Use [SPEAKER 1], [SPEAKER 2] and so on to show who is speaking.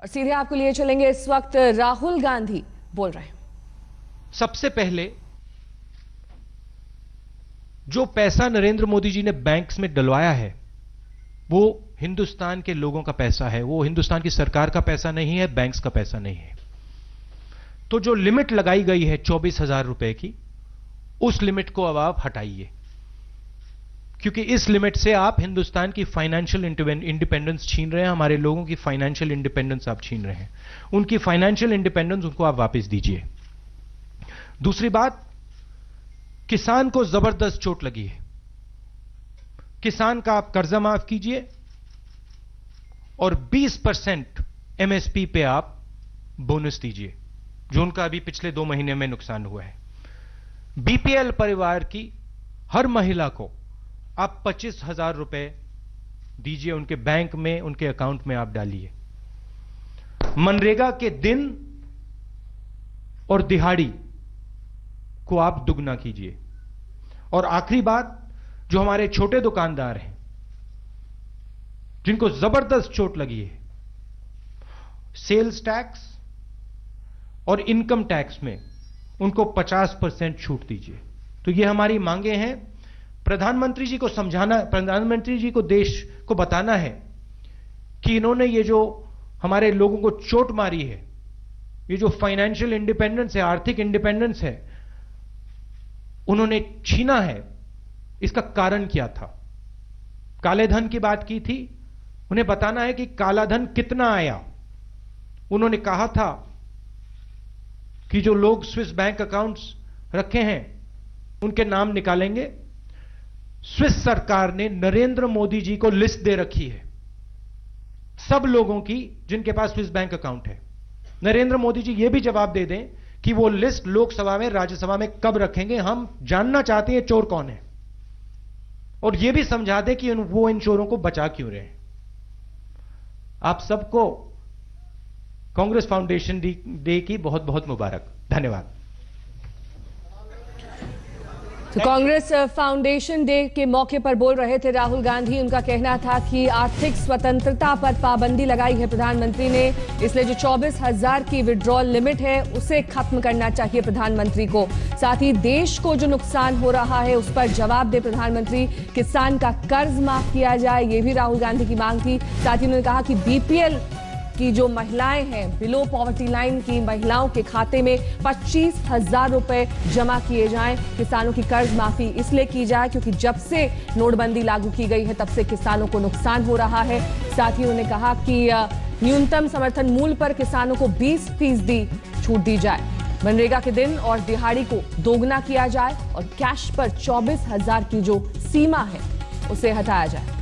[SPEAKER 1] और सीधे आपको लिए चलेंगे, इस वक्त राहुल गांधी बोल रहे हैं।
[SPEAKER 2] सबसे पहले जो पैसा नरेंद्र मोदी जी ने बैंक्स में डलवाया है वो हिंदुस्तान के लोगों का पैसा है, वो हिंदुस्तान की सरकार का पैसा नहीं है, बैंक्स का पैसा नहीं है। तो जो लिमिट लगाई गई है 24,000 रुपए की, उस लिमिट को अब आप हटाइए, क्योंकि इस लिमिट से आप हिंदुस्तान की फाइनेंशियल इंडिपेंडेंस छीन रहे हैं, हमारे लोगों की फाइनेंशियल इंडिपेंडेंस आप छीन रहे हैं। उनकी फाइनेंशियल इंडिपेंडेंस उनको आप वापस दीजिए। दूसरी बात, किसान को जबरदस्त चोट लगी है, किसान का आप कर्जा माफ कीजिए और 20% एमएसपी पे आप बोनस दीजिए, जो उनका अभी पिछले 2 महीने में नुकसान हुआ है। बीपीएल परिवार की हर महिला को आप 25,000 रुपए दीजिए, उनके बैंक में, उनके अकाउंट में आप डालिए। मनरेगा के दिन और दिहाड़ी को आप दुगना कीजिए। और आखिरी बात, जो हमारे छोटे दुकानदार हैं जिनको जबरदस्त चोट लगी है, सेल्स टैक्स और इनकम टैक्स में उनको 50% छूट दीजिए। तो ये हमारी मांगे हैं। प्रधानमंत्री जी को समझाना, प्रधानमंत्री जी को देश को बताना है कि इन्होंने ये जो हमारे लोगों को चोट मारी है, ये जो फाइनेंशियल इंडिपेंडेंस है, आर्थिक इंडिपेंडेंस है, उन्होंने छीना है। इसका कारण क्या था? काले धन की बात की थी, उन्हें बताना है कि काला धन कितना आया। उन्होंने कहा था कि जो लोग स्विस बैंक अकाउंट्स रखे हैं उनके नाम निकालेंगे। स्विस सरकार ने नरेंद्र मोदी जी को लिस्ट दे रखी है सब लोगों की जिनके पास स्विस बैंक अकाउंट है। नरेंद्र मोदी जी यह भी जवाब दे दें कि वो लिस्ट लोकसभा में, राज्यसभा में कब रखेंगे। हम जानना चाहते हैं चोर कौन है, और यह भी समझा दें कि वो इन चोरों को बचा क्यों रहे हैं। आप सबको कांग्रेस फाउंडेशन डे की बहुत बहुत मुबारक। धन्यवाद।
[SPEAKER 1] तो कांग्रेस फाउंडेशन डे के मौके पर बोल रहे थे राहुल गांधी। उनका कहना था कि आर्थिक स्वतंत्रता पर पाबंदी लगाई है प्रधानमंत्री ने, इसलिए जो 24,000 की विड्रॉल लिमिट है उसे खत्म करना चाहिए प्रधानमंत्री को। साथ ही देश को जो नुकसान हो रहा है उस पर जवाब दे प्रधानमंत्री। किसान का कर्ज माफ किया जाए, ये भी राहुल गांधी की मांग थी। साथ ही उन्होंने कहा कि बीपीएल की जो महिलाएं हैं, बिलो पॉवर्टी लाइन की महिलाओं के खाते में 25,000 रुपए जमा किए जाएं। किसानों की कर्ज माफी इसलिए की जाए क्योंकि जब से नोटबंदी लागू की गई है तब से किसानों को नुकसान हो रहा है। साथ ही उन्होंने कहा कि न्यूनतम समर्थन मूल्य पर किसानों को 20% छूट दी जाए। मनरेगा के दिन और दिहाड़ी को दोगुना किया जाए और कैश पर 24,000 की जो सीमा है उसे हटाया जाए।